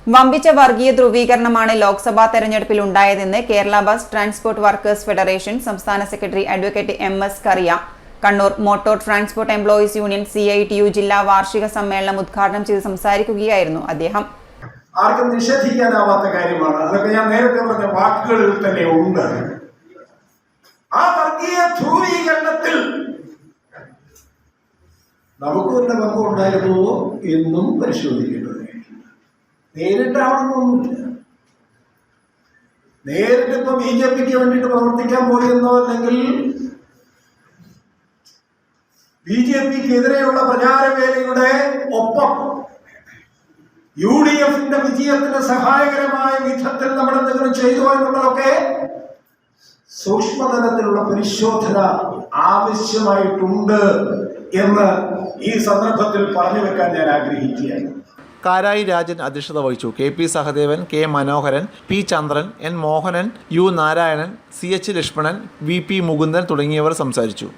വമ്പിച്ച വർഗീയ ധ്രുവീകരണമാണ് ലോക്സഭാ തെരഞ്ഞെടുപ്പിൽ ഉണ്ടായതെന്ന് Kerala bus transport workers federation സംസ്ഥാന സെക്രട്ടറി അഡ്വക്കേറ്റ് MS കറിയ Kannur motor transport employees union CITU ജില്ലാ വാർഷിക സമ്മേളനം ഉദ്ഘാടനം ചെയ്ത് സംസാരിക്കുകയായിരുന്നു അദ്ദേഹം. ആർക്കും നിഷേധിക്കാനാവാത്ത കാര്യമാണ്. അതൊക്കെ ഞാൻ നേരത്തെ പറഞ്ഞ വാക്കുകളിൽ തന്നെ ഉണ്ട്. ആ വർഗീയ ധ്രുവീകരണത്തിൽ നമുക്ക് തന്നെ പങ്കം ഉണ്ടായിരുന്നുവോ എന്നും പരിശോധിക്കേണ്ടത്. നേരിട്ടാണെന്നൊന്നുമില്ല. നേരിട്ട് ഇപ്പൊ BJPക്ക് വേണ്ടിയിട്ട് പ്രവർത്തിക്കാൻ പോയെന്നോ അല്ലെങ്കിൽ BJPക്കെതിരെയുള്ള പ്രചാരവേലയുടെ ഒപ്പം UDFന്റെ വിജയത്തിന് സഹായകരമായ വിധത്തിൽ നമ്മൾ എന്തെങ്കിലും ചെയ്തു എന്നുള്ളതൊക്കെ സൂക്ഷ്മതലത്തിലുള്ള പരിശോധന ആവശ്യമായിട്ടുണ്ട് എന്ന് ഈ സന്ദർഭത്തിൽ പറഞ്ഞു വെക്കാൻ ഞാൻ ആഗ്രഹിക്കുകയാണ്. കാരായി രാജൻ അധ്യക്ഷത വഹിച്ചു. KP സഹദേവൻ, K മനോഹരൻ, P ചന്ദ്രൻ, N Mohanan, U Narayanan, CH Lakshmanan, VP Mukundan തുടങ്ങിയവർ സംസാരിച്ചു.